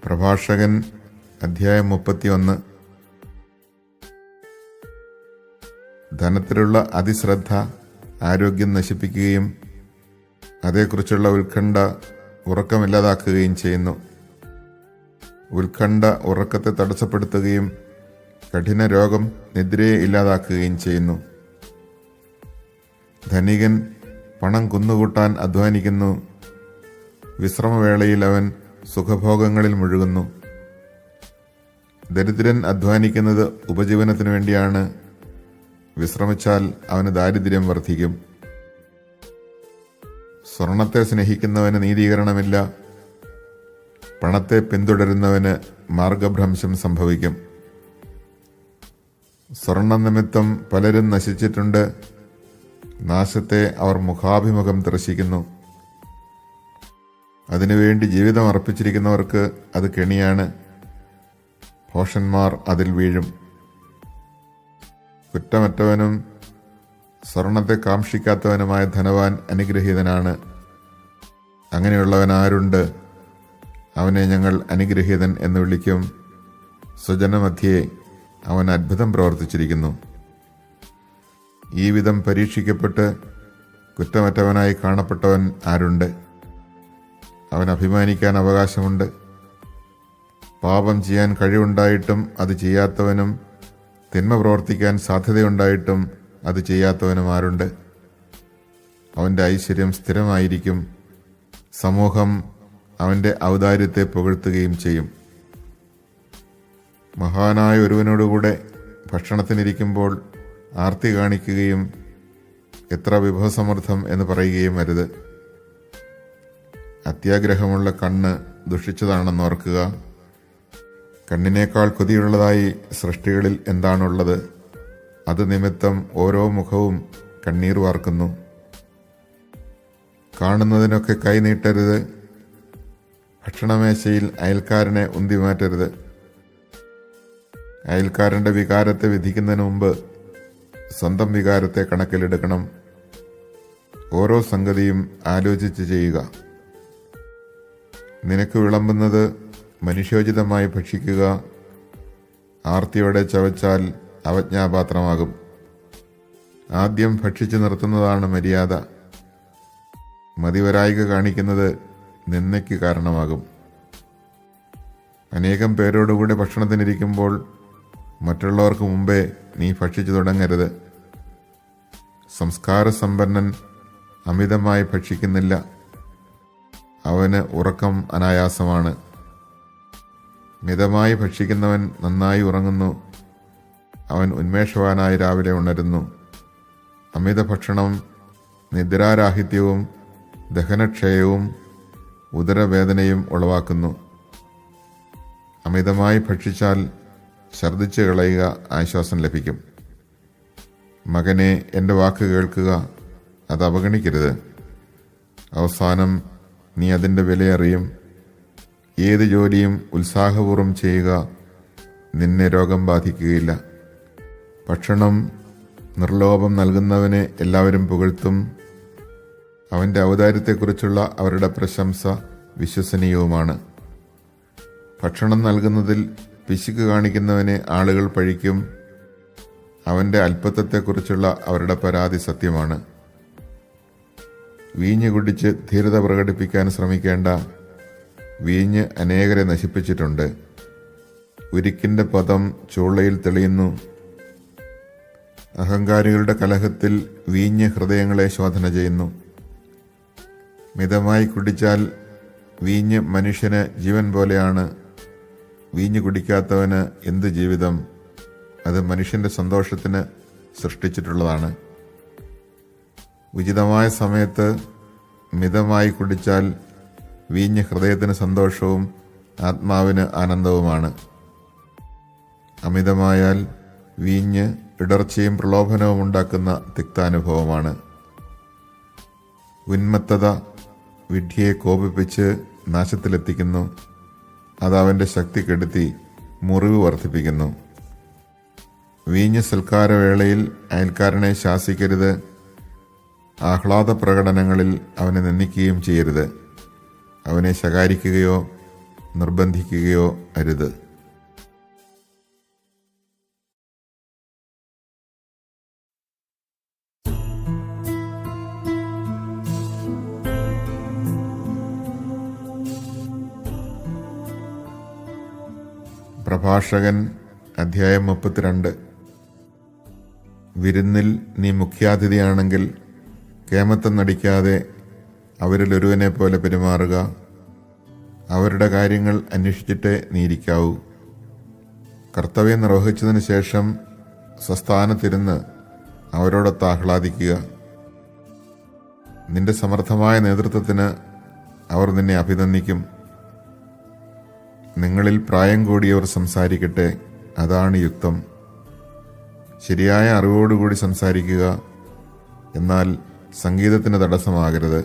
പ്രഭാഷകൻ അധ്യായം 31. ധനത്തിലുള്ള അതിശ്രദ്ധ ആരോഗ്യം നശിപ്പിക്കുകയും അതേക്കുറിച്ചുള്ള ഉത്കണ്ഠ ഉറക്കമില്ലാതാക്കുകയും ചെയ്യുന്നു. ഉത്കണ്ഠ ഉറക്കത്തെ തടസ്സപ്പെടുത്തുകയും കഠിന രോഗം നിദ്രയെ ഇല്ലാതാക്കുകയും ചെയ്യുന്നു. ധനികൻ പണം കുന്നുകൂട്ടാൻ അധ്വാനിക്കുന്നു, വിശ്രമവേളയിൽ അവൻ സുഖഭോഗങ്ങളിൽ മുഴുകുന്നു. ദരിദ്രൻ അധ്വാനിക്കുന്നത് ഉപജീവനത്തിനു വേണ്ടിയാണ്, വിശ്രമിച്ചാൽ അവന് ദാരിദ്ര്യം വർദ്ധിക്കും. സ്വർണത്തെ സ്നേഹിക്കുന്നവന് നീതീകരണമില്ല, പണത്തെ പിന്തുടരുന്നവന് മാർഗഭ്രംശം സംഭവിക്കും. സ്വർണ്ണ നിമിത്തം പലരും നശിച്ചിട്ടുണ്ട്, നാശത്തെ അവർ മുഖാഭിമുഖം ദർശിക്കുന്നു. അതിനുവേണ്ടി ജീവിതം അർപ്പിച്ചിരിക്കുന്നവർക്ക് അത് കെണിയാണ്, ഭോഷന്മാർ അതിൽ വീഴും. കുറ്റമറ്റവനും സ്വർണത്തെ കാക്ഷിക്കാത്തവനുമായ ധനവാൻ അനുഗ്രഹീതനാണ്. അങ്ങനെയുള്ളവൻ ആരുണ്ട്? അവനെ ഞങ്ങൾ അനുഗ്രഹീതൻ എന്ന് വിളിക്കും. സ്വജനമധ്യേ അവൻ അത്ഭുതം പ്രവർത്തിച്ചിരിക്കുന്നു. ഈ വിധം പരീക്ഷിക്കപ്പെട്ട് കുറ്റമറ്റവനായി കാണപ്പെട്ടവൻ ആരുണ്ട്? അവൻ അഭിമാനിക്കാൻ അവകാശമുണ്ട്. പാപം ചെയ്യാൻ കഴിവുണ്ടായിട്ടും അത് ചെയ്യാത്തവനും തിന്മ പ്രവർത്തിക്കാൻ സാധ്യതയുണ്ടായിട്ടും അത് ചെയ്യാത്തവനും ആരുണ്ട്? അവൻ്റെ ഐശ്വര്യം സ്ഥിരമായിരിക്കും, സമൂഹം അവൻ്റെ ഔദാര്യത്തെ പുകഴ്ത്തുകയും ചെയ്യും. മഹാനായ ഒരുവനോടുകൂടെ ഭക്ഷണത്തിനിരിക്കുമ്പോൾ ആർത്തി കാണിക്കുകയും എത്ര വിഭവസമൃദ്ധം എന്ന് പറയുകയും അരുത്. അത്യാഗ്രഹമുള്ള കണ്ണ് ദുഷിച്ചതാണെന്ന് ഓർക്കുക. കണ്ണിനേക്കാൾ കൊതിയുള്ളതായി സൃഷ്ടികളിൽ എന്താണുള്ളത്? അത് നിമിത്തം ഓരോ മുഖവും കണ്ണീർ വാർക്കുന്നു. കാണുന്നതിനൊക്കെ കൈനീട്ടരുത്, ഭക്ഷണമേശയിൽ അയൽക്കാരനെ ഉന്തിമാറ്റരുത്. അയൽക്കാരൻ്റെ വികാരത്തെ വിധിക്കുന്നതിന് മുമ്പ് സ്വന്തം വികാരത്തെ കണക്കിലെടുക്കണം. ഓരോ സംഗതിയും ആലോചിച്ച് ചെയ്യുക. നിനക്ക് വിളമ്പുന്നത് മനുഷ്യോചിതമായി ഭക്ഷിക്കുക. ആർത്തിയോടെ ചവച്ചാൽ അവജ്ഞാപാത്രമാകും. ആദ്യം ഭക്ഷിച്ചു നിർത്തുന്നതാണ് മര്യാദ. മതിവരായിക കാണിക്കുന്നത് നിന്ദയ്ക്ക് കാരണമാകും. അനേകം പേരോടുകൂടെ ഭക്ഷണത്തിനിരിക്കുമ്പോൾ മറ്റുള്ളവർക്ക് മുമ്പേ നീ ഭക്ഷിച്ചു തുടങ്ങരുത്. സംസ്കാരസമ്പന്നൻ അമിതമായി ഭക്ഷിക്കുന്നില്ല, അവന് ഉറക്കം അനായാസമാണ്. മിതമായി ഭക്ഷിക്കുന്നവൻ നന്നായി ഉറങ്ങുന്നു, അവൻ ഉന്മേഷവാനായി രാവിലെ ഉണരുന്നു. അമിത ഭക്ഷണം നിദ്രാരാഹിത്യവും ദഹനക്ഷയവും ഉദരവേദനയും ഉളവാക്കുന്നു. അമിതമായി ഭക്ഷിച്ചാൽ ഛർദ്ദിച്ചു കളയുക, ആശ്വാസം ലഭിക്കും. മകനെ, എൻ്റെ വാക്ക് കേൾക്കുക, അത് അവഗണിക്കരുത്. അവസാനം നീ അതിൻ്റെ വിലയറിയും. ഏത് ജോലിയും ഉത്സാഹപൂർവ്വം ചെയ്യുക, നിന്നെ രോഗം ബാധിക്കുകയില്ല. ഭക്ഷണം നിർലോഭം നൽകുന്നവനെ എല്ലാവരും പുകഴ്ത്തും. അവൻ്റെ ഔദാര്യത്തെക്കുറിച്ചുള്ള അവരുടെ പ്രശംസ വിശ്വസനീയവുമാണ്. ഭക്ഷണം നൽകുന്നതിൽ പിശുക്ക് കാണിക്കുന്നവനെ ആളുകൾ പഴിക്കും. അവൻ്റെ അല്പത്വത്തെക്കുറിച്ചുള്ള അവരുടെ പരാതി സത്യമാണ്. വീഞ്ഞ് കുടിച്ച് ധീരത പ്രകടിപ്പിക്കാൻ ശ്രമിക്കേണ്ട. വീഞ്ഞ് അനേകരെ നശിപ്പിച്ചിട്ടുണ്ട്. ഉരുക്കിൻ്റെ പദം ചൂളയിൽ തെളിയുന്നു. അഹങ്കാരികളുടെ കലഹത്തിൽ വീഞ്ഞ് ഹൃദയങ്ങളെ ശോധന ചെയ്യുന്നു. മിതമായി കുടിച്ചാൽ വീഞ്ഞ് മനുഷ്യന് ജീവൻ പോലെയാണ്. വീഞ്ഞ് കുടിക്കാത്തവന് എന്ത് ജീവിതം? അത് മനുഷ്യൻ്റെ സന്തോഷത്തിന് സൃഷ്ടിച്ചിട്ടുള്ളതാണ്. ഉചിതമായ സമയത്ത് മിതമായി കുടിച്ചാൽ വീഞ്ഞ് ഹൃദയത്തിന് സന്തോഷവും ആത്മാവിന് ആനന്ദവുമാണ്. അമിതമായാൽ വീഞ്ഞ് ഇടർച്ചയും പ്രലോഭനവും ഉണ്ടാക്കുന്ന തിക്താനുഭവമാണ്. ഉന്മത്തത വിഡ്ഢിയെ കോപിപ്പിച്ച് നാശത്തിലെത്തിക്കുന്നു. അത് അവൻ്റെ ശക്തി കെടുത്തി മുറിവ് വർദ്ധിപ്പിക്കുന്നു. വീഞ്ഞ് സൽക്കാരവേളയിൽ അയൽക്കാരനെ ശാസിക്കരുത്. ആഹ്ലാദ പ്രകടനങ്ങളിൽ അവനെ നിന്ദിക്കുകയും ചെയ്യരുത്. അവനെ ശകാരിക്കുകയോ നിർബന്ധിക്കുകയോ അരുത്. പ്രഭാഷകൻ അധ്യായം 32. വിരുന്നിൽ നീ മുഖ്യാതിഥിയാണെങ്കിൽ കേമത്തം നടിക്കാതെ അവരിൽ ഒരുവനെ പോലെ പെരുമാറുക. അവരുടെ കാര്യങ്ങൾ അന്വേഷിച്ചിട്ടേ നീ ഇരിക്കാവൂ. കർത്തവ്യം നിർവഹിച്ചതിന് ശേഷം സ്വസ്ഥാനത്തിരുന്ന് അവരോടൊത്ത് ആഹ്ലാദിക്കുക. നിന്റെ സമർത്ഥമായ നേതൃത്വത്തിന് അവർ നിന്നെ അഭിനന്ദിക്കും. നിങ്ങളിൽ പ്രായം കൂടിയവർ സംസാരിക്കട്ടെ, അതാണ് യുക്തം. ശരിയായ അറിവോടുകൂടി സംസാരിക്കുക, എന്നാൽ സംഗീതത്തിന് തടസ്സമാകരുത്.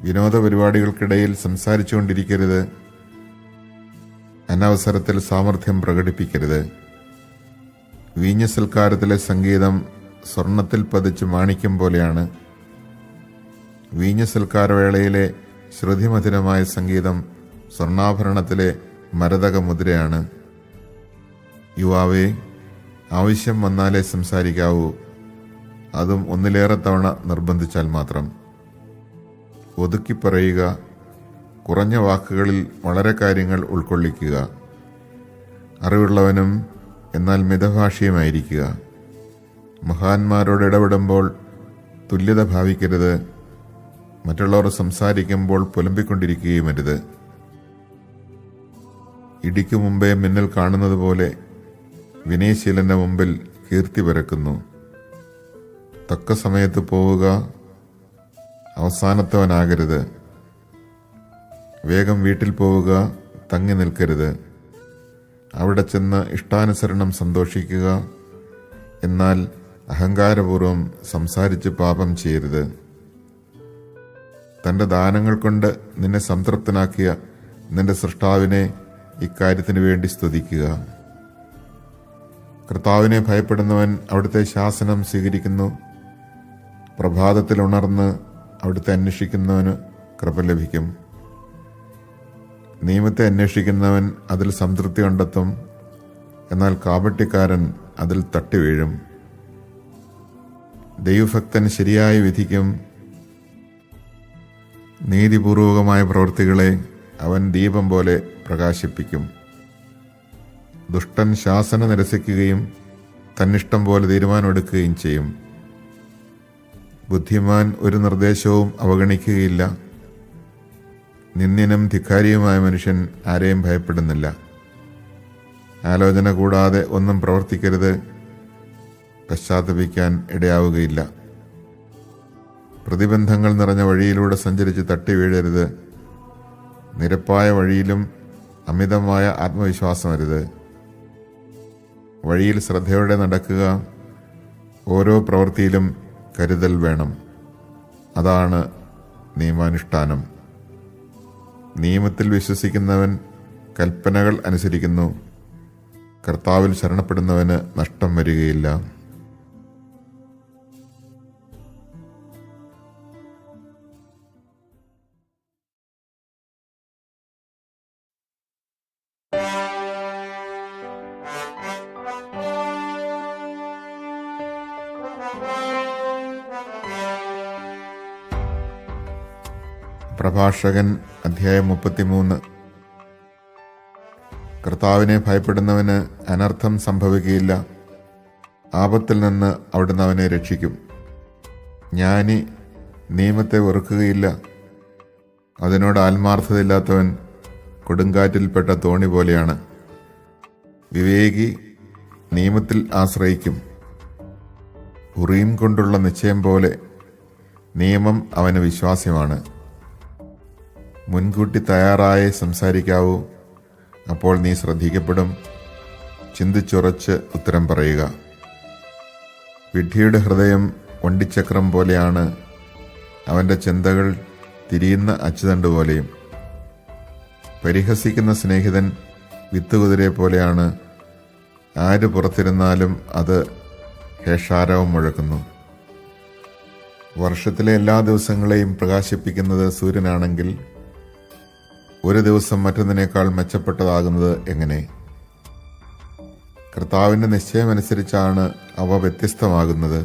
വിനോദ പരിപാടികൾക്കിടയിൽ സംസാരിച്ചുകൊണ്ടിരിക്കരുത്. അനവസരത്തിൽ സാമർഥ്യം പ്രകടിപ്പിക്കരുത്. വീഞ്ഞ സൽക്കാരത്തിലെ സംഗീതം സ്വർണത്തിൽ പതിച്ച് മാണിക്യം പോലെയാണ്. വീഞ്ഞ സൽക്കാരവേളയിലെ ശ്രുതിമധുരമായ സംഗീതം സ്വർണ്ണാഭരണത്തിലെ മരതക മുദ്രയാണ്. യുവാവേ, ആവശ്യം വന്നാലേ സംസാരിക്കാവൂ, അതും ഒന്നിലേറെ തവണ നിർബന്ധിച്ചാൽ മാത്രം. ഒതുക്കി പറയുക, കുറഞ്ഞ വാക്കുകളിൽ വളരെ കാര്യങ്ങൾ ഉൾക്കൊള്ളിക്കുക. അറിവുള്ളവനും എന്നാൽ മിതഭാഷിയുമായിരിക്കുക. മഹാന്മാരോട് ഇടപെടുമ്പോൾ തുല്യത ഭാവിക്കരുത്. മറ്റുള്ളവർ സംസാരിക്കുമ്പോൾ പുലമ്പിക്കൊണ്ടിരിക്കുകയുമരുത്. ഇടിക്കു മുമ്പേ മിന്നൽ കാണുന്നത് പോലെ വിനയശീലന്റെ മുമ്പിൽ കീർത്തി പരക്കുന്നു. തക്ക സമയത്ത് പോവുക, അവസാനത്തവനാകരുത്. വേഗം വീട്ടിൽ പോവുക, തങ്ങി നിൽക്കരുത്. അവിടെ ചെന്ന് ഇഷ്ടാനുസരണം സന്തോഷിക്കുക, എന്നാൽ അഹങ്കാരപൂർവ്വം സംസാരിച്ച് പാപം ചെയ്യരുത്. തൻ്റെ ദാനങ്ങൾ കൊണ്ട് നിന്നെ സംതൃപ്തനാക്കിയ നിന്റെ സൃഷ്ടാവിനെ ഇക്കാര്യത്തിന് വേണ്ടി സ്തുതിക്കുക. കർത്താവിനെ ഭയപ്പെടുന്നവൻ അവിടുത്തെ ശാസനം സ്വീകരിക്കുന്നു. പ്രഭാതത്തിൽ ഉണർന്ന് അവിടുത്തെ അന്വേഷിക്കുന്നവന് കൃപ ലഭിക്കും. നിയമത്തെ അന്വേഷിക്കുന്നവൻ അതിൽ സംതൃപ്തി കണ്ടെത്തും, എന്നാൽ കാപട്യക്കാരൻ അതിൽ തട്ടി വീഴും. ദൈവഭക്തൻ ശരിയായി വിധിക്കും. നീതിപൂർവകമായ പ്രവൃത്തികളെ അവൻ ദീപം പോലെ പ്രകാശിപ്പിക്കും. ദുഷ്ടൻ ശാസന നിരസിക്കുകയും തന്നിഷ്ടം പോലെ തീരുമാനമെടുക്കുകയും ചെയ്യും. ബുദ്ധിമാൻ ഒരു നിർദ്ദേശവും അവഗണിക്കുകയില്ല. നിന്ദ്യനും ധിക്കാരിയുമായ മനുഷ്യൻ ആരെയും ഭയപ്പെടുന്നില്ല. ആലോചന കൂടാതെ ഒന്നും പ്രവർത്തിക്കരുത്, പശ്ചാത്തപിക്കാൻ ഇടയാവുകയില്ല. പ്രതിബന്ധങ്ങൾ നിറഞ്ഞ വഴിയിലൂടെ സഞ്ചരിച്ച് തട്ടി വീഴരുത്. നിരപ്പായ വഴിയിലും അമിതമായ ആത്മവിശ്വാസമരുത്. വഴിയിൽ ശ്രദ്ധയോടെ നടക്കുക. ഓരോ പ്രവൃത്തിയിലും കരുതൽ വേണം. അതാണ് നിയമാനുഷ്ഠാനം. നിയമത്തിൽ വിശ്വസിക്കുന്നവൻ കൽപ്പനകൾ അനുസരിക്കുന്നു. കർത്താവിൽ ശരണപ്പെടുന്നവന് നഷ്ടം വരികയില്ല. പ്രഭാഷകൻ അധ്യായം 33. കർത്താവിനെ ഭയപ്പെടുന്നവന് അനർത്ഥം സംഭവിക്കുകയില്ല. ആപത്തിൽ നിന്ന് അവിടുന്ന് അവനെ രക്ഷിക്കും. ജ്ഞാനി നിയമത്തെ വെറുക്കുകയില്ല. അതിനോട് ആത്മാർത്ഥതയില്ലാത്തവൻ കൊടുങ്കാറ്റിൽപ്പെട്ട തോണി പോലെയാണ്. വിവേകി നിയമത്തിൽ ആശ്രയിക്കും. ഉറീം കൊണ്ടുള്ള നിശ്ചയം പോലെ നിയമം അവന് വിശ്വാസ്യമാണ്. മുൻകൂട്ടി തയ്യാറായി സംസാരിക്കാവൂ, അപ്പോൾ നീ ശ്രദ്ധിക്കപ്പെടും. ചിന്തിച്ചുറച്ച് ഉത്തരം പറയുക. വിഡ്ഢിയുടെ ഹൃദയം വണ്ടിച്ചക്രം പോലെയാണ്. അവൻ്റെ ചിന്തകൾ തിരിയുന്ന അച്ചുതണ്ട് പോലെയും. പരിഹസിക്കുന്ന സ്നേഹിതൻ വിത്തുകുതിരയെ പോലെയാണ്. ആര് പുറത്തിരുന്നാലും അത് ഹേഷാരവം മുഴക്കുന്നു. വർഷത്തിലെ എല്ലാ ദിവസങ്ങളെയും പ്രകാശിപ്പിക്കുന്നത് സൂര്യനാണെങ്കിൽ ഒരു ദിവസം മറ്റൊന്നിനേക്കാൾ മെച്ചപ്പെട്ടതാകുന്നത് എങ്ങനെ? കർത്താവിൻ്റെ നിശ്ചയമനുസരിച്ചാണ് അവ വ്യത്യസ്തമാകുന്നത്.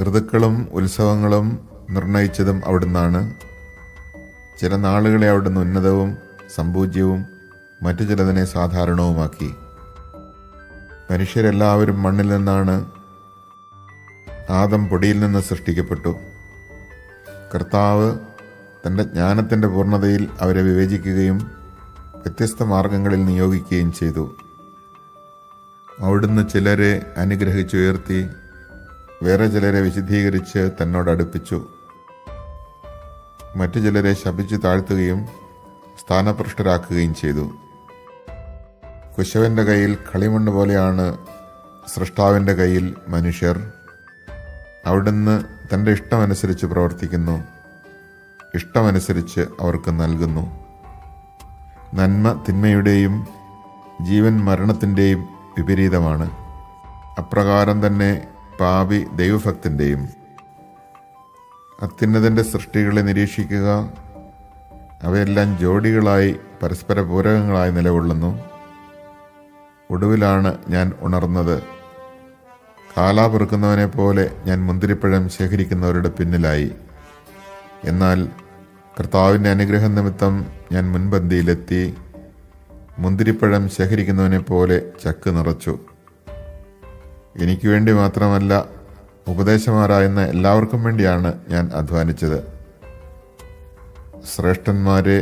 ഋതുക്കളും ഉത്സവങ്ങളും നിർണയിച്ചതും അവിടുന്നാണ്. ചില നാളുകളെ അവിടുന്ന് ഉന്നതവും സംപൂജ്യവും മറ്റു ചിലതിനെ സാധാരണവുമാക്കി. മനുഷ്യരെല്ലാവരും മണ്ണിൽ നിന്നാണ്. ആദം പൊടിയിൽ നിന്ന് സൃഷ്ടിക്കപ്പെട്ടു. കർത്താവ് തൻ്റെ ജ്ഞാനത്തിൻ്റെ പൂർണ്ണതയിൽ അവരെ വിവേചിക്കുകയും വ്യത്യസ്ത മാർഗങ്ങളിൽ നിയോഗിക്കുകയും ചെയ്തു. അവിടുന്ന് ചിലരെ അനുഗ്രഹിച്ചുയർത്തി, വേറെ ചിലരെ വിശുദ്ധീകരിച്ച് തന്നോട് അടുപ്പിച്ചു. മറ്റു ചിലരെ ശപിച്ചു താഴ്ത്തുകയും സ്ഥാനഭ്രഷ്ടരാക്കുകയും ചെയ്തു. കുശവൻ്റെ കയ്യിൽ കളിമണ്ണ് പോലെയാണ് സൃഷ്ടാവിൻ്റെ കയ്യിൽ മനുഷ്യർ. അവിടുന്ന് തൻ്റെ ഇഷ്ടമനുസരിച്ച് പ്രവർത്തിക്കുന്നു, ഇഷ്ടമനുസരിച്ച് അവർക്ക് നൽകുന്നു. നന്മ തിന്മയുടെയും ജീവൻ മരണത്തിൻ്റെയും വിപരീതമാണ്. അപ്രകാരം തന്നെ പാപി ദൈവഭക്തൻ്റെയും. അത്യുന്നതൻ്റെ സൃഷ്ടികളെ നിരീക്ഷിക്കുക. അവയെല്ലാം ജോഡികളായി പരസ്പര പൂരകങ്ങളായി നിലകൊള്ളുന്നു. ഒടുവിലാണ് ഞാൻ ഉണർന്നത്. കാലാ പെറുക്കുന്നവനെ പോലെ ഞാൻ മുന്തിരിപ്പഴം ശേഖരിക്കുന്നവരുടെ പിന്നിലായി. എന്നാൽ കർത്താവിൻ്റെ അനുഗ്രഹം നിമിത്തം ഞാൻ മുൻപന്തിയിലെത്തി. മുന്തിരിപ്പഴം ശേഖരിക്കുന്നവനെ പോലെ ചക്ക് നിറച്ചു. എനിക്ക് വേണ്ടി മാത്രമല്ല, ഉപദേശമാരായുന്ന എല്ലാവർക്കും വേണ്ടിയാണ് ഞാൻ അധ്വാനിച്ചത്. ശ്രേഷ്ഠന്മാരെ,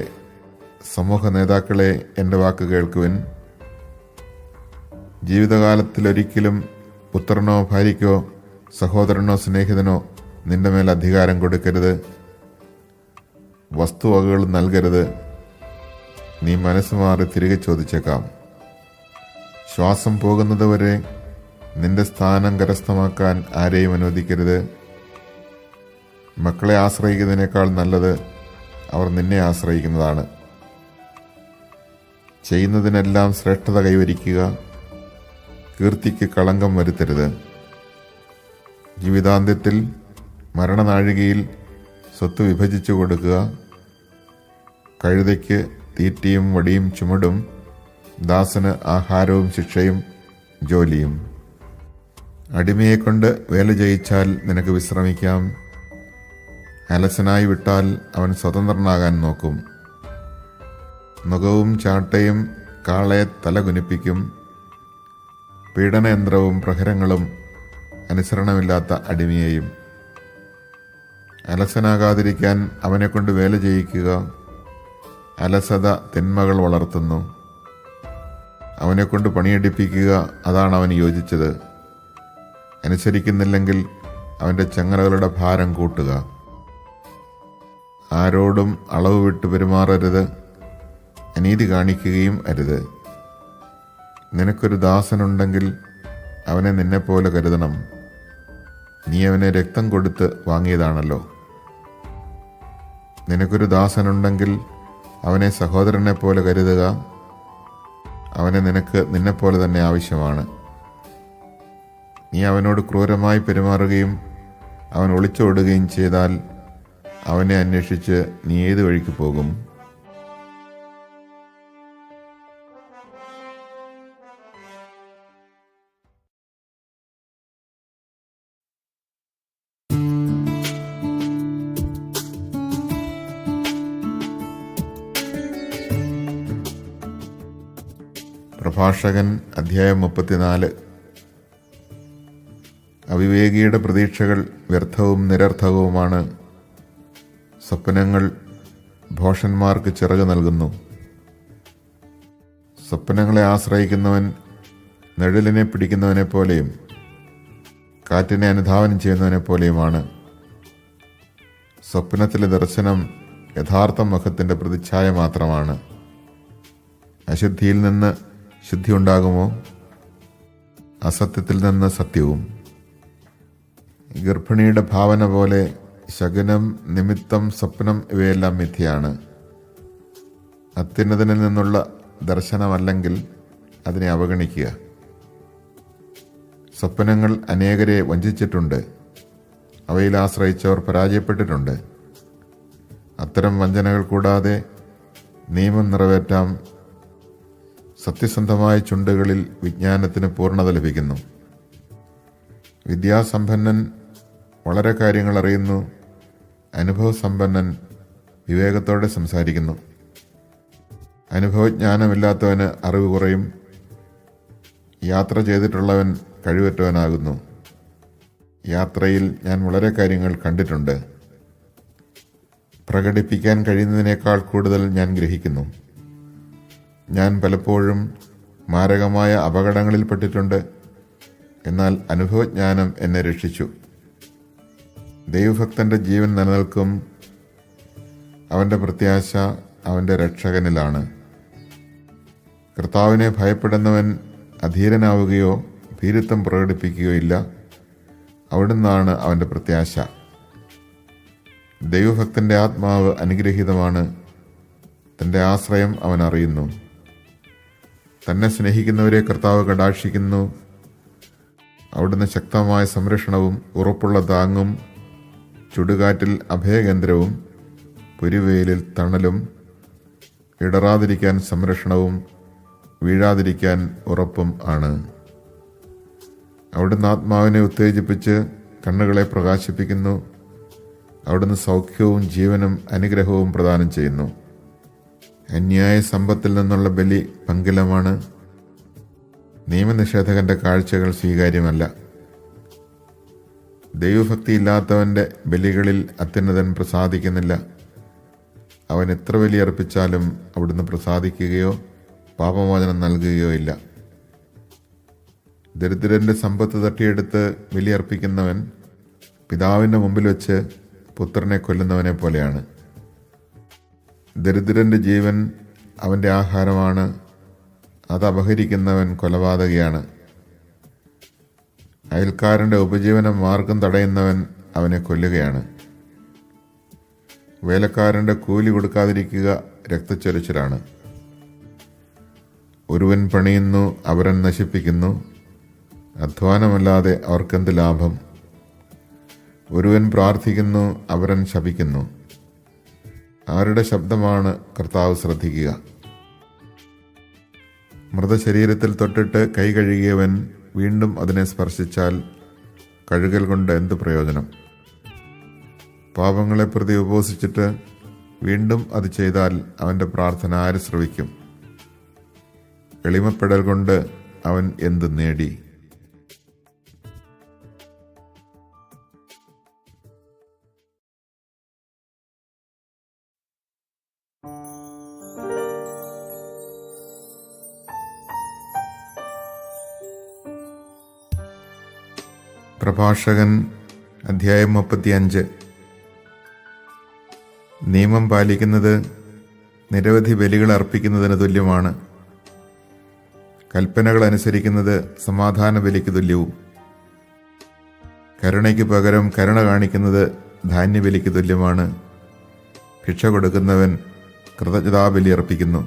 സമൂഹ നേതാക്കളെ, എൻ്റെ വാക്ക് കേൾക്കുവിൻ. ജീവിതകാലത്തിലൊരിക്കലും പുത്രനോ ഭാര്യയ്ക്കോ സഹോദരനോ സ്നേഹിതനോ നിന്റെ മേൽ അധികാരം കൊടുക്കരുത്. വസ്തുവകകൾ നൽകരുത്. നീ മനസ്സുമാറി തിരികെ ചോദിച്ചേക്കാം. ശ്വാസം പോകുന്നതുവരെ നിന്റെ സ്ഥാനം കരസ്ഥമാക്കാൻ ആരെയും അനുവദിക്കരുത്. മക്കളെ ആശ്രയിക്കുന്നതിനേക്കാൾ നല്ലത് അവർ നിന്നെ ആശ്രയിക്കുന്നതാണ്. ചെയ്യുന്നതിനെല്ലാം ശ്രേഷ്ഠത കൈവരിക്കുക. കീർത്തിക്ക് കളങ്കം വരുത്തരുത്. ജീവിതാന്ത്യത്തിൽ മരണനാഴികയിൽ സ്വത്ത് വിഭജിച്ചു കൊടുക്കുക. കഴുതയ്ക്ക് തീറ്റയും വടിയും ചുമടും, ദാസന് ആഹാരവും ശിക്ഷയും ജോലിയും. അടിമയെക്കൊണ്ട് വേല ചെയ്യിച്ചാൽ നിനക്ക് വിശ്രമിക്കാം. അലസനായി വിട്ടാൽ അവൻ സ്വതന്ത്രനാകാൻ നോക്കും. നുകവും ചാട്ടയും കാളയെ തലകുനിപ്പിക്കും. പീഡനയന്ത്രവും പ്രഹരങ്ങളും അനുസരണമില്ലാത്ത അടിമയെയും. അലസനാകാതിരിക്കാൻ അവനെക്കൊണ്ട് വേല ചെയ്യിക്കുക. അലസത തിന്മകൾ വളർത്തുന്നു. അവനെക്കൊണ്ട് പണിയെടുപ്പിക്കുക, അതാണ് അവന് യോജിച്ചത്. അനുസരിക്കുന്നില്ലെങ്കിൽ അവൻ്റെ ചങ്ങലകളുടെ ഭാരം കൂട്ടുക. ആരോടും അളവ് വിട്ട് പെരുമാറരുത്. അനീതി കാണിക്കുകയും അരുത്. നിനക്കൊരു ദാസനുണ്ടെങ്കിൽ അവനെ നിന്നെപ്പോലെ കരുതണം. നീ അവനെ രക്തം കൊടുത്ത് വാങ്ങിയതാണല്ലോ. നിനക്കൊരു ദാസനുണ്ടെങ്കിൽ അവനെ സഹോദരനെ പോലെ കരുതുക. അവനെ നിനക്ക് നിന്നെപ്പോലെ തന്നെ ആവശ്യമാണ്. നീ അവനോട് ക്രൂരമായി പെരുമാറുകയും അവൻ ഒളിച്ചോടുകയും ചെയ്താൽ അവനെ അന്വേഷിച്ച് നീ ഏത് വഴിക്ക് പോകും? പ്രഭാഷകൻ അധ്യായം 34. അവിവേകിയുടെ പ്രതീക്ഷകൾ വ്യർത്ഥവും നിരർത്ഥകവുമാണ്. സ്വപ്നങ്ങൾ ഭോഷന്മാർക്ക് ചിറക് നൽകുന്നു. സ്വപ്നങ്ങളെ ആശ്രയിക്കുന്നവൻ നിഴലിനെ പിടിക്കുന്നവനെ പോലെയും കാറ്റിനെ അനുധാവനം ചെയ്യുന്നവനെ പോലെയുമാണ്. സ്വപ്നത്തിലെ ദർശനം യഥാർത്ഥ മുഖത്തിൻ്റെ പ്രതിച്ഛായ മാത്രമാണ്. അശുദ്ധിയിൽ നിന്ന് ശുദ്ധി ഉണ്ടാകുമോ? അസത്യത്തിൽ നിന്ന് സത്യവും. ഗർഭിണിയുടെ ഭാവന പോലെ ശകുനം, നിമിത്തം, സ്വപ്നം ഇവയെല്ലാം മിഥ്യയാണ്. അത്യുന്നതനിൽ നിന്നുള്ള ദർശനമല്ലെങ്കിൽ അതിനെ അവഗണിക്കുക. സ്വപ്നങ്ങൾ അനേകരെ വഞ്ചിച്ചിട്ടുണ്ട്. അവയിൽ ആശ്രയിച്ചവർ പരാജയപ്പെട്ടിട്ടുണ്ട്. അത്തരം വഞ്ചനകൾ കൂടാതെ നിയമം നിറവേറ്റാം. സത്യസന്ധമായ ചുണ്ടുകളിൽ വിജ്ഞാനത്തിന് പൂർണ്ണത ലഭിക്കുന്നു. വിദ്യാസമ്പന്നൻ വളരെ കാര്യങ്ങൾ അറിയുന്നു, അനുഭവസമ്പന്നൻ വിവേകത്തോടെ സംസാരിക്കുന്നു. അനുഭവജ്ഞാനമില്ലാത്തവന് അറിവ് കുറയും, യാത്ര ചെയ്തിട്ടുള്ളവൻ കഴിവറ്റവനാകുന്നു. യാത്രയിൽ ഞാൻ വളരെ കാര്യങ്ങൾ കണ്ടിട്ടുണ്ട്, പ്രകടിപ്പിക്കാൻ കഴിയുന്നതിനേക്കാൾ കൂടുതൽ ഞാൻ ഗ്രഹിക്കുന്നു. ഞാൻ പലപ്പോഴും മാരകമായ അപകടങ്ങളിൽപ്പെട്ടിട്ടുണ്ട്, എന്നാൽ അനുഭവജ്ഞാനം എന്നെ രക്ഷിച്ചു. ദൈവഭക്തന്റെ ജീവൻ നിലനിൽക്കും, അവൻ്റെ പ്രത്യാശ അവൻ്റെ രക്ഷകനിലാണ്. കർത്താവിനെ ഭയപ്പെടുന്നവൻ അധീരനാവുകയോ ഭീരുത്വം പ്രകടിപ്പിക്കുകയോ ഇല്ല, അവിടുന്നാണ് അവൻ്റെ പ്രത്യാശ. ദൈവഭക്തന്റെ ആത്മാവ് അനുഗ്രഹീതമാണ്, തൻ്റെ ആശ്രയം അവൻ അറിയുന്നു. തന്നെ സ്നേഹിക്കുന്നവരെ കർത്താവ് കടാക്ഷിക്കുന്നു. അവിടുന്ന് ശക്തമായ സംരക്ഷണവും ഉറപ്പുള്ള താങ്ങും, ചുടുകാറ്റിൽ അഭയകേന്ദ്രവും, പുരിവെയിലിൽ തണലും, ഇടറാതിരിക്കാൻ സംരക്ഷണവും, വീഴാതിരിക്കാൻ ഉറപ്പും ആണ്. അവിടുന്ന് ആത്മാവിനെ ഉത്തേജിപ്പിച്ച് കണ്ണുകളെ പ്രകാശിപ്പിക്കുന്നു. അവിടുന്ന് സൗഖ്യവും ജീവനും അനുഗ്രഹവും പ്രദാനം ചെയ്യുന്നു. അന്യായ സമ്പത്തിൽ നിന്നുള്ള ബലി പങ്കിലമാണ്. നിയമനിഷേധകന്റെ കാഴ്ചകൾ സ്വീകാര്യമല്ല. ദൈവഭക്തിയില്ലാത്തവന്റെ ബലികളിൽ അത്യുന്നതൻ പ്രസാദിക്കുന്നില്ല. അവൻ എത്ര ബലി അർപ്പിച്ചാലും അവിടുന്ന് പ്രസാദിക്കുകയോ പാപമോചനം നൽകുകയോ ഇല്ല. ദരിദ്രന്റെ സമ്പത്ത് തട്ടിയെടുത്ത് ബലിയർപ്പിക്കുന്നവൻ പിതാവിൻ്റെ മുമ്പിൽ വെച്ച് പുത്രനെ കൊല്ലുന്നവനെ പോലെയാണ്. ദരിദ്രന്റെ ജീവൻ അവൻ്റെ ആഹാരമാണ്, അത് അപഹരിക്കുന്നവൻ കൊലപാതകയാണ്. അയൽക്കാരൻ്റെ ഉപജീവന മാർഗം തടയുന്നവൻ അവനെ കൊല്ലുകയാണ്. വേലക്കാരൻ്റെ കൂലി കൊടുക്കാതിരിക്കുക രക്തച്ചൊരിച്ചിലാണ്. ഒരുവൻ പണിയുന്നു, അവരൻ നശിപ്പിക്കുന്നു. അധ്വാനമല്ലാതെ അവർക്കെന്ത് ലാഭം? ഒരുവൻ പ്രാർത്ഥിക്കുന്നു, അവരൻ ശപിക്കുന്നു. ആരുടെ ശബ്ദമാണ് കർത്താവ് ശ്രദ്ധിക്കുക? മൃതശരീരത്തിൽ തൊട്ടിട്ട് കൈ കഴുകിയവൻ വീണ്ടും അതിനെ സ്പർശിച്ചാൽ കഴുകൽ കൊണ്ട് എന്ത് പ്രയോജനം? പാപങ്ങളെ പ്രതി ഉപവസിച്ചിട്ട് വീണ്ടും അത് ചെയ്താൽ അവൻ്റെ പ്രാർത്ഥന ആര് ശ്രവിക്കും? എളിമപ്പെടൽ കൊണ്ട് അവൻ എന്ത് നേടി? പ്രഭാഷകൻ അധ്യായം 35. നിയമം പാലിക്കുന്നത് നിരവധി ബലികൾ അർപ്പിക്കുന്നതിന് തുല്യമാണ്. കൽപ്പനകൾ അനുസരിക്കുന്നത് സമാധാന ബലിക്ക് തുല്യവും. കരുണയ്ക്ക് പകരം കരുണ കാണിക്കുന്നത് ധാന്യബലിക്ക് തുല്യമാണ്. ഭിക്ഷ കൊടുക്കുന്നവൻ കൃതജ്ഞതാബലി അർപ്പിക്കുന്നു.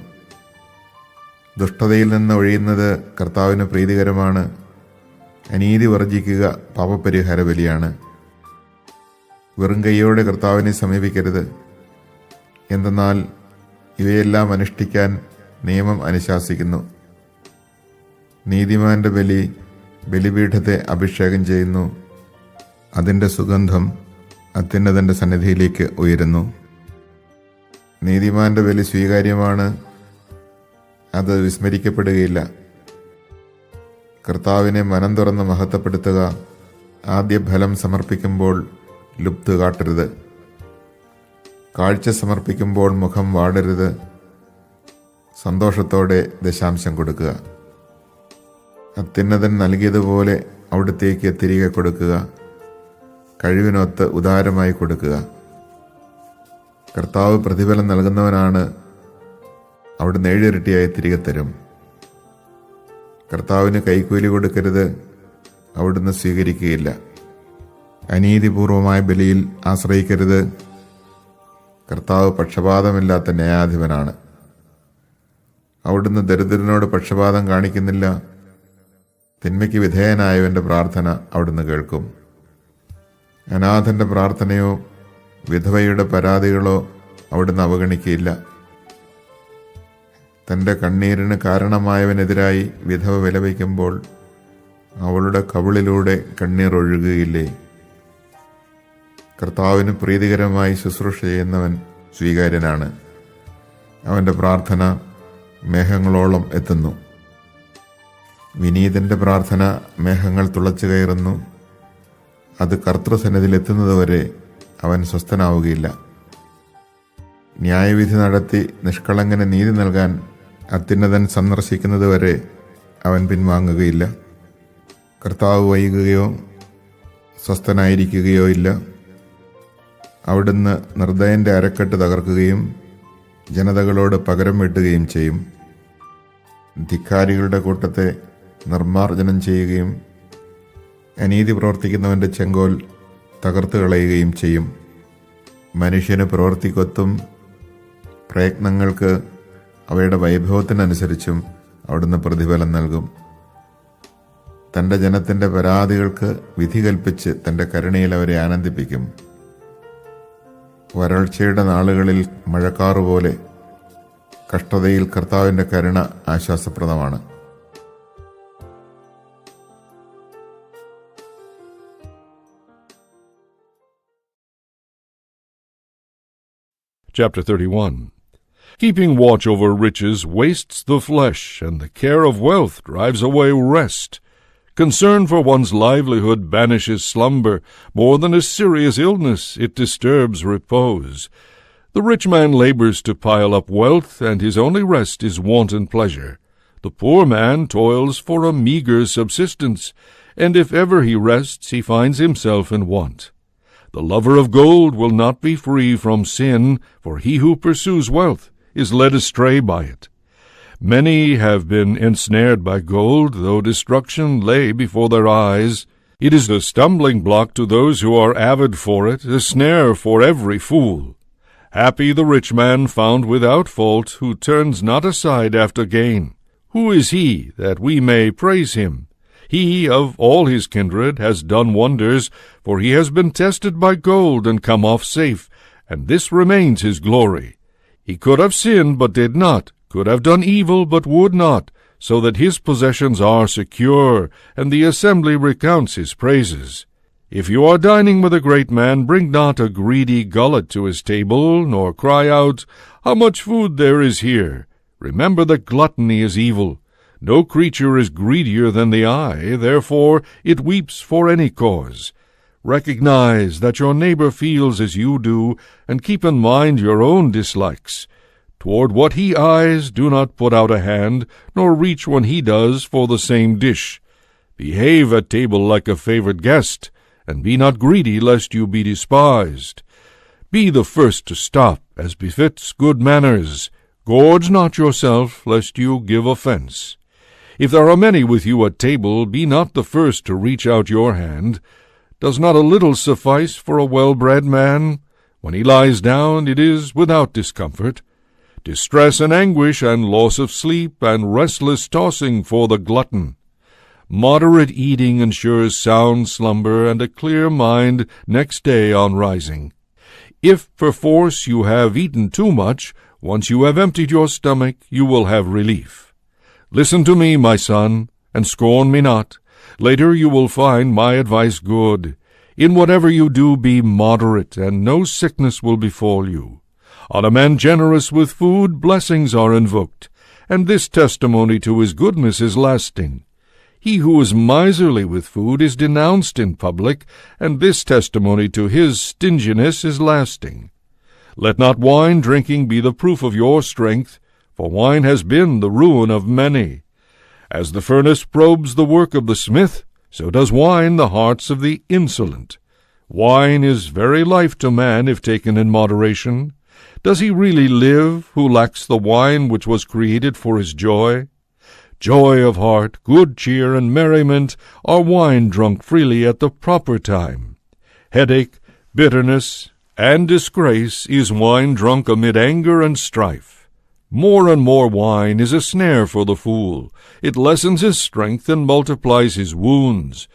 ദുഷ്ടതയിൽ നിന്ന് ഒഴിയുന്നത് കർത്താവിന് പ്രീതികരമാണ്. അനീതി വർജിക്കുക പാപപരിഹാര ബലിയാണ്. വെറും കൈയോടെ കർത്താവിനെ സമീപിക്കരുത്. എന്തെന്നാൽ ഇവയെല്ലാം അനുഷ്ഠിക്കാൻ നിയമം അനുശാസിക്കുന്നു. നീതിമാന്റെ ബലി ബലിപീഠത്തെ അഭിഷേകം ചെയ്യുന്നു. അതിൻ്റെ സുഗന്ധം അത്യുന്നതന്റെ സന്നിധിയിലേക്ക് ഉയരുന്നു. നീതിമാന്റെ ബലി സ്വീകാര്യമാണ്, അത് വിസ്മരിക്കപ്പെടുകയില്ല. കർത്താവിനെ മനം തുറന്ന് മഹത്വപ്പെടുത്തുക. ആദ്യ ഫലം സമർപ്പിക്കുമ്പോൾ ലുപ്ത് കാട്ടരുത്. കാഴ്ച സമർപ്പിക്കുമ്പോൾ മുഖം വാടരുത്. സന്തോഷത്തോടെ ദശാംശം കൊടുക്കുക. അത്യുന്നതൻ നൽകിയതുപോലെ അവിടത്തേക്ക് തിരികെ കൊടുക്കുക. കഴിവിനൊത്ത് ഉദാരമായി കൊടുക്കുക. കർത്താവ് പ്രതിഫലം നൽകുന്നവനാണ്, അവിടുന്ന് 7 ഇരട്ടിയായി തിരികെ തരും. കർത്താവിന് കൈക്കൂലി കൊടുക്കരുത്, അവിടുന്ന് സ്വീകരിക്കുകയില്ല. അനീതിപൂർവമായ ബലിയിൽ ആശ്രയിക്കരുത്. കർത്താവ് പക്ഷപാതമില്ലാത്ത ന്യായാധിപനാണ്. അവിടുന്ന് ദരിദ്രനോട് പക്ഷപാതം കാണിക്കുന്നില്ല. തിന്മയ്ക്ക് വിധേയനായവൻ്റെ പ്രാർത്ഥന അവിടുന്ന് കേൾക്കും. അനാഥന്റെ പ്രാർത്ഥനയോ വിധവയുടെ പരാതികളോ അവിടുന്ന് അവഗണിക്കുകയില്ല. തൻ്റെ കണ്ണീരിന് കാരണമായവനെതിരായി വിധവ വിലപിക്കുമ്പോൾ അവളുടെ കവിളിലൂടെ കണ്ണീർ ഒഴുകുകയില്ലേ? കർത്താവിന് പ്രീതികരമായി ശുശ്രൂഷ ചെയ്യുന്നവൻ സ്വീകാര്യനാണ്. അവൻ്റെ പ്രാർത്ഥന മേഘങ്ങളോളം എത്തുന്നു. വിനീതൻ്റെ പ്രാർത്ഥന മേഘങ്ങൾ തുളച്ചു കയറുന്നു. അത് കർത്തൃസന്നിധിയിലെത്തുന്നതുവരെ അവൻ സ്വസ്ഥനാവുകയില്ല. ന്യായവിധി നടത്തി നിഷ്കളങ്കന് നീതി നൽകാൻ അത്യുന്നതൻ സന്ദർശിക്കുന്നതുവരെ അവൻ പിൻവാങ്ങുകയില്ല. കർത്താവ് വൈകുകയോ സ്വസ്ഥനായിരിക്കുകയോ ഇല്ല. അവിടുന്ന് നിർദ്ദയൻ്റെ അരക്കെട്ട് തകർക്കുകയും ജനതകളോട് പകരം വീട്ടുകയും ചെയ്യും. ധിക്കാരികളുടെ കൂട്ടത്തെ നിർമ്മാർജ്ജനം ചെയ്യുകയും അനീതി പ്രവർത്തിക്കുന്നവൻ്റെ ചെങ്കോൽ തകർത്ത് കളയുകയും ചെയ്യും. മനുഷ്യന് പ്രവൃത്തിക്കൊത്തും പ്രയത്നങ്ങൾക്ക് അവയുടെ വൈഭവത്തിനനുസരിച്ചും അവിടുന്ന് പ്രതിഫലം നൽകും. തൻ്റെ ജനത്തിൻ്റെ പരാതികൾക്ക് വിധി കൽപ്പിച്ച് തൻ്റെ കരുണയിൽ അവരെ ആനന്ദിപ്പിക്കും. വരൾച്ചയുടെ നാളുകളിൽ മഴക്കാറുപോലെ കഷ്ടതയിൽ കർത്താവിൻ്റെ കരുണ ആശ്വാസപ്രദമാണ്. Chapter 31. Keeping watch over riches wastes the flesh, and the care of wealth drives away rest. Concern for one's livelihood banishes slumber. More than a serious illness, it disturbs repose. The rich man labors to pile up wealth, and his only rest is wanton pleasure. The poor man toils for a meager subsistence, and if ever he rests, he finds himself in want. The lover of gold will not be free from sin, for he who pursues wealth is led astray by it. Many have been ensnared by gold, though destruction lay before their eyes. It is a stumbling block to those who are avid for it, a snare for every fool. Happy the rich man found without fault, who turns not aside after gain. Who is he that we may praise him? He of all his kindred has done wonders, for he has been tested by gold and come off safe, and this remains his glory. He could have sinned, but did not, could have done evil, but would not, so that his possessions are secure, and the assembly recounts his praises. If you are dining with a great man, bring not a greedy gullet to his table, nor cry out, "How much food there is here!" Remember that gluttony is evil. No creature is greedier than the eye, therefore it weeps for any cause. Recognize that your neighbor feels as you do, and keep in mind your own dislikes. Toward what he eyes, do not put out a hand, nor reach when he does for the same dish. Behave at table like a favored guest, and be not greedy lest you be despised. Be the first to stop, as befits good manners. Gorge not yourself, lest you give offense. If there are many with you at table, be not the first to reach out your hand. Does not a little suffice for a well-bred man? When he lies down, it is without discomfort. Distress and anguish, and loss of sleep, and restless tossing for the glutton. Moderate eating ensures sound slumber, and a clear mind next day on rising. If perforce you have eaten too much, once you have emptied your stomach, you will have relief. Listen to me, my son, and scorn me not. Later you will find my advice good. In whatever you do, be moderate, and no sickness will befall you. On a man generous with food, blessings are invoked, and this testimony to his goodness is lasting. He who is miserly with food is denounced in public, and this testimony to his stinginess is lasting. Let not wine drinking be the proof of your strength, for wine has been the ruin of many. As the furnace probes the work of the smith, so does wine the hearts of the insolent. Wine is very life to man if taken in moderation. Does he really live who lacks the wine which was created for his joy? Joy of heart, good cheer, and merriment are wine drunk freely at the proper time. Headache, bitterness, and disgrace is wine drunk amid anger and strife. More and more wine is a snare for the fool. It lessens his strength and multiplies his wounds.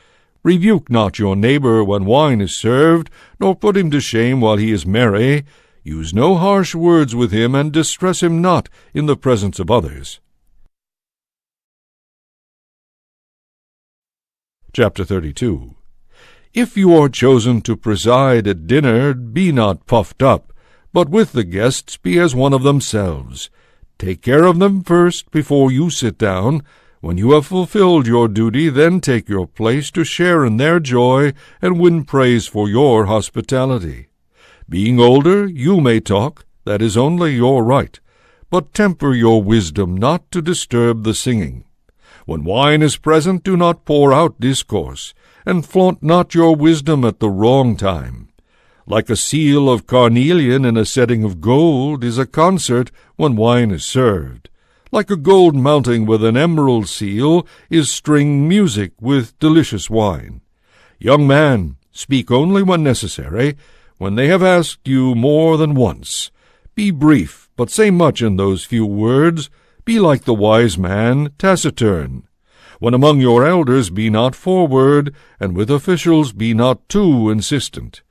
Rebuke not your neighbor when wine is served, nor put him to shame while he is merry. Use no harsh words with him, and distress him not in the presence of others. Chapter 32. If you are chosen to preside at dinner, be not puffed up, but with the guests be as one of themselves. Take care of them first before you sit down. When you have fulfilled your duty, then take your place to share in their joy and win praise for your hospitality. Being older, you may talk, that is only your right, but temper your wisdom not to disturb the singing. When wine is present, do not pour out discourse, and flaunt not your wisdom at the wrong time. Like a seal of carnelian in a setting of gold is a concert when wine is served. Like a gold mounting with an emerald seal is string music with delicious wine. Young man, speak only when necessary, when they have asked you more than once. Be brief, but say much in those few words. Be like the wise man, taciturn. When among your elders, be not forward, and with officials be not too insistent.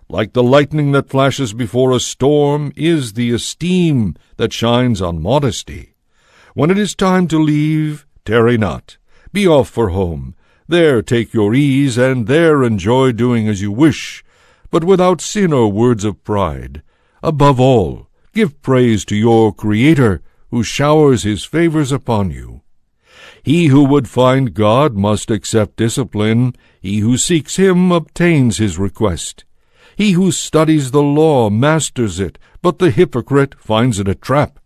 Like the lightning that flashes before a storm is the esteem that shines on modesty. When it is time to leave, tarry not. Be off for home. There take your ease, and there enjoy doing as you wish, but without sin or words of pride. Above all, give praise to your Creator, who showers his favors upon you. He who would find God must accept discipline. He who seeks him obtains his request. He who studies the law masters it, but the hypocrite finds it a trap.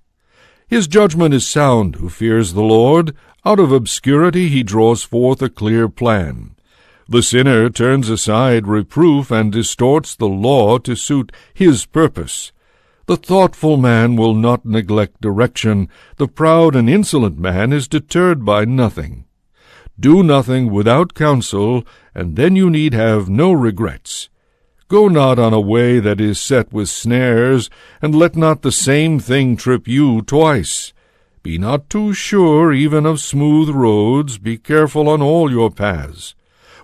His judgment is sound who fears the Lord. Out of obscurity he draws forth a clear plan. The sinner turns aside reproof and distorts the law to suit his purpose. The thoughtful man will not neglect direction. The proud and insolent man is deterred by nothing. Do nothing without counsel, and then you need have no regrets. Go not on a way that is set with snares, and let not the same thing trip you twice. Be not too sure even of smooth roads. Be careful on all your paths.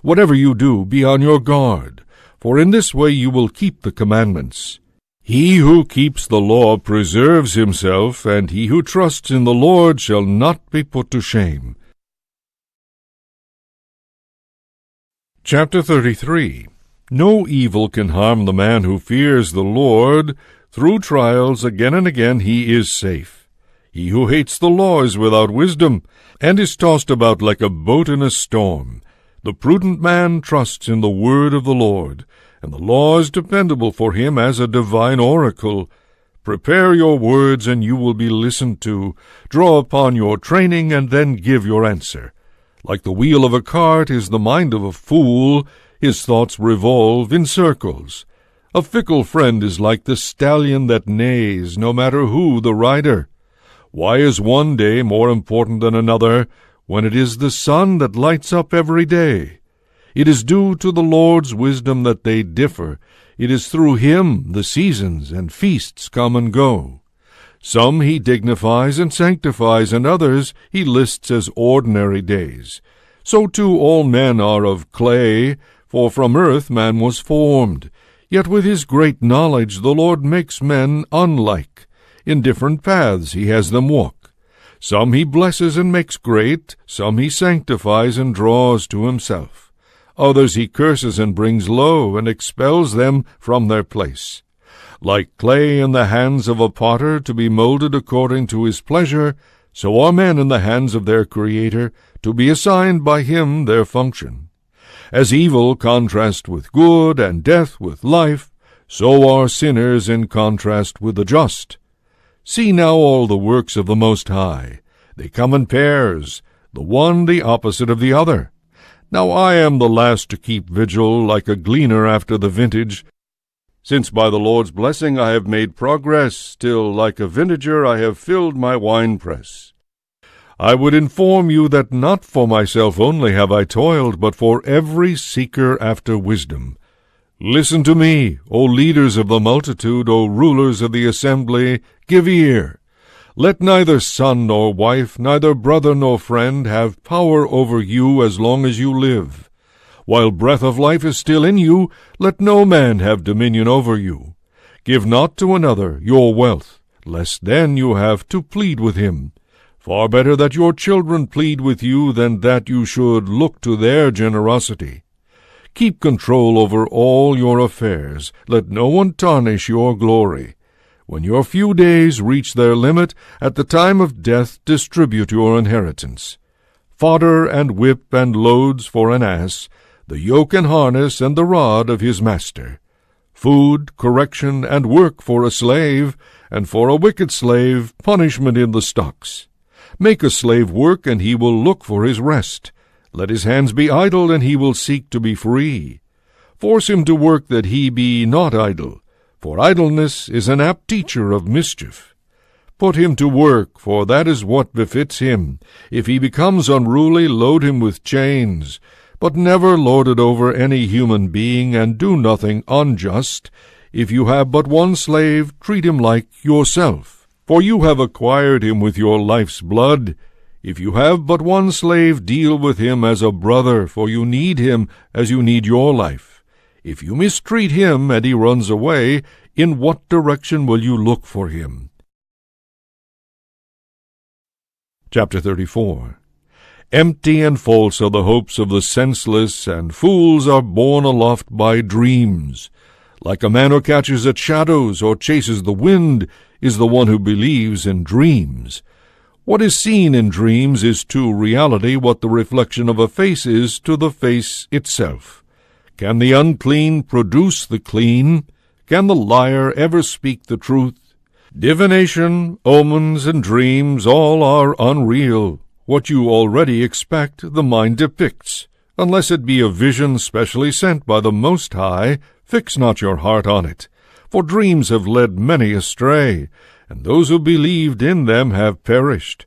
Whatever you do, be on your guard, for in this way you will keep the commandments. He who keeps the law preserves himself, and he who trusts in the Lord shall not be put to shame. Chapter 33. No evil can harm the man who fears the Lord. Through trials again and again he is safe. He who hates the law is without wisdom, and is tossed about like a boat in a storm. The prudent man trusts in the word of the Lord, and the law is dependable for him as a divine oracle. Prepare your words, and you will be listened to. Draw upon your training, and then give your answer. Like the wheel of a cart is the mind of a fool. His thoughts revolve in circles. A fickle friend is like the stallion that neighs, no matter who the rider. Why is one day more important than another, when it is the sun that lights up every day? It is due to the Lord's wisdom that they differ. It is through him the seasons and feasts come and go. Some he dignifies and sanctifies, and others he lists as ordinary days. So too all men are of clay, for from earth man was formed. Yet with his great knowledge the Lord makes men unlike. In different paths he has them walk. Some he blesses and makes great, some he sanctifies and draws to himself. Others he curses and brings low, and expels them from their place. Like clay in the hands of a potter, to be molded according to his pleasure, so are men in the hands of their Creator, to be assigned by him their function. As evil contrasts with good, and death with life, so are sinners in contrast with the just. See now all the works of the Most High. They come in pairs, the one the opposite of the other. Now I am the last to keep vigil, like a gleaner after the vintage. Since by the Lord's blessing I have made progress, still like a vintager I have filled my winepress. I would inform you that not for myself only have I toiled, but for every seeker after wisdom. Listen to me, O leaders of the multitude, O rulers of the assembly, give ear. Let neither son nor wife, neither brother nor friend, have power over you as long as you live. While breath of life is still in you, let no man have dominion over you. Give not to another your wealth, lest then you have to plead with him. Far better that your children plead with you than that you should look to their generosity. Keep control over all your affairs. Let no one tarnish your glory. When your few days reach their limit, at the time of death distribute your inheritance. Fodder and whip and loads for an ass, the yoke and harness and the rod of his master. Food, correction, and work for a slave, and for a wicked slave punishment in the stocks. Make a slave work, and he will look for his rest. Let his hands be idle, and he will seek to be free. Force him to work that he be not idle, for idleness is an apt teacher of mischief. Put him to work, for that is what befits him. If he becomes unruly, load him with chains. But never lord it over any human being, and do nothing unjust. If you have but one slave, treat him like yourself, for you have acquired him with your life's blood. If you have but one slave, deal with him as a brother, for you need him as you need your life. If you mistreat him and he runs away, in what direction will you look for him? Chapter 34. Empty and false are the hopes of the senseless, and fools are borne aloft by dreams. Like a man who catches at shadows or chases the wind is the one who believes in dreams. What is seen in dreams is to reality what the reflection of a face is to the face itself. Can the unclean produce the clean? Can the liar ever speak the truth? Divination, omens, and dreams all are unreal. What you already expect, the mind depicts. Unless it be a vision specially sent by the Most High, fix not your heart on it. For dreams have led many astray, and those who believed in them have perished.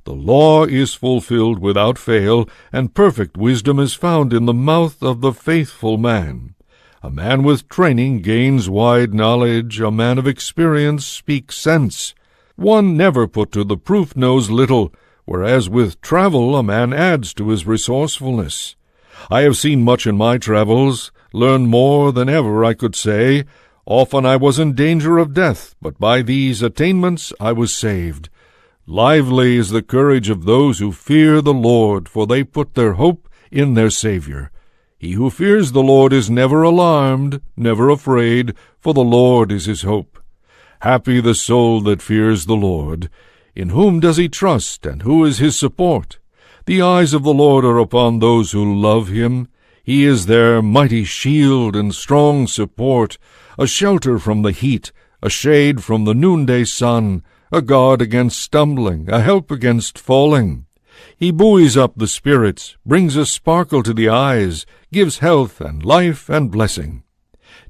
The law is fulfilled without fail, and perfect wisdom is found in the mouth of the faithful man. A man with training gains wide knowledge, a man of experience speaks sense. One never put to the proof knows little, whereas with travel a man adds to his resourcefulness. I have seen much in my travels, learned more than ever I could say. Often I was in danger of death, but by these attainments I was saved. Lively is the courage of those who fear the Lord, for they put their hope in their Saviour. He who fears the Lord is never alarmed, never afraid, for the Lord is his hope. Happy the soul that fears the Lord. In whom does he trust, and who is his support? The eyes of the Lord are upon those who love him. He is their mighty shield and strong support, a shelter from the heat, a shade from the noonday sun, a guard against stumbling, a help against falling. He buoys up the spirits, brings a sparkle to the eyes, gives health and life and blessing.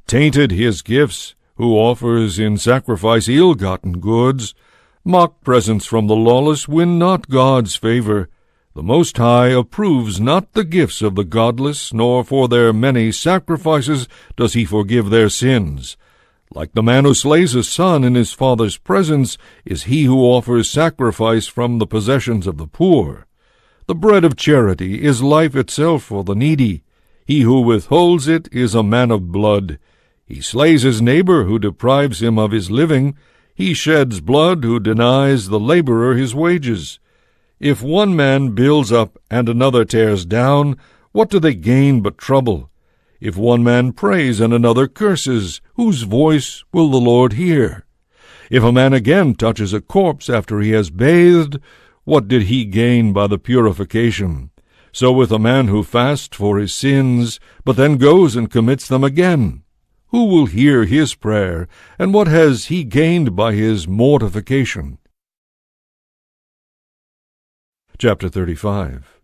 Tainted his gifts, who offers in sacrifice ill-gotten goods. Mock presents from the lawless win not God's favor. The Most High approves not the gifts of the godless, nor for their many sacrifices does he forgive their sins. Like the man who slays a son in his father's presence is he who offers sacrifice from the possessions of the poor. The bread of charity is life itself for the needy. He who withholds it is a man of blood. He slays his neighbor who deprives him of his living. He sheds blood who denies the laborer his wages. If one man builds up and another tears down, what do they gain but trouble? If one man prays and another curses, whose voice will the Lord hear? If a man again touches a corpse after he has bathed, what did he gain by the purification? So with a man who fasts for his sins, but then goes and commits them again. Who will hear his prayer, and what has he gained by his mortification? Chapter 35.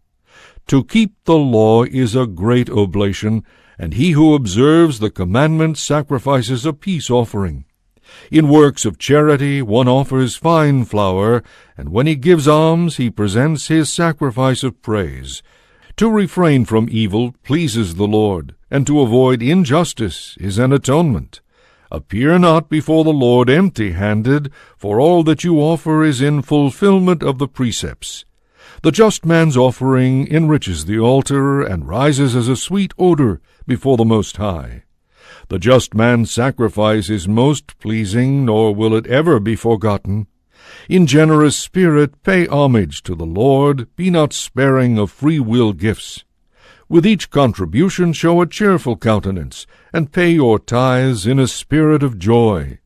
To keep the law is a great oblation, and he who observes the commandments sacrifices a peace offering. In works of charity one offers fine flour, and when he gives alms he presents his sacrifice of praise. To refrain from evil pleases the Lord, and to avoid injustice is an atonement. Appear not before the Lord empty-handed, for all that you offer is in fulfillment of the precepts. The just man's offering enriches the altar, and rises as a sweet odor before the Most High. The just man's sacrifice is most pleasing, nor will it ever be forgotten. In generous spirit pay homage to the Lord, be not sparing of free will gifts. With each contribution show a cheerful countenance, and pay your tithes in a spirit of joy.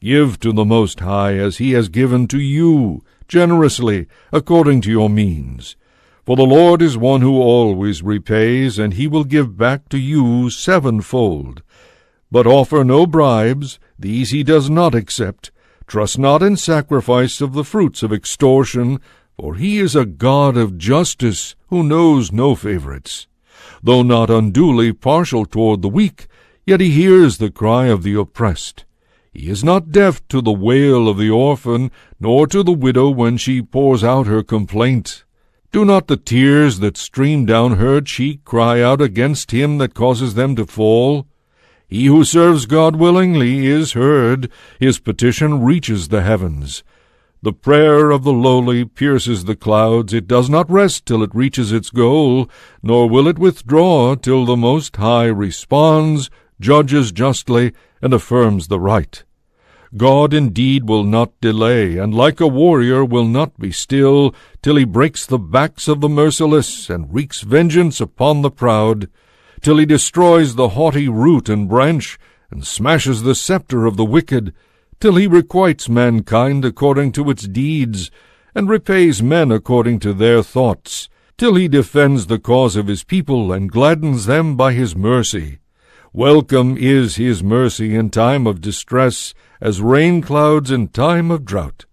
Give to the Most High as he has given to you, generously, according to your means. For the Lord is one who always repays, and he will give back to you sevenfold. But offer no bribes, these he does not accept. Trust not in sacrifice of the fruits of extortion, for he is a God of justice, who knows no favorites. Though not unduly partial toward the weak, yet he hears the cry of the oppressed. He is not deaf to the wail of the orphan, nor to the widow when she pours out her complaint. Do not the tears that stream down her cheek cry out against him that causes them to fall? He who serves God willingly is heard, his petition reaches the heavens. The prayer of the lowly pierces the clouds, it does not rest till it reaches its goal, nor will it withdraw till the Most High responds, judges justly, and affirms the right. God indeed will not delay, and like a warrior will not be still, till he breaks the backs of the merciless, and wreaks vengeance upon the proud, till he destroys the haughty root and branch, and smashes the scepter of the wicked, till he requites mankind according to its deeds, and repays men according to their thoughts, till he defends the cause of his people, and gladdens them by his mercy. Welcome is his mercy in time of distress, as rain clouds in time of drought.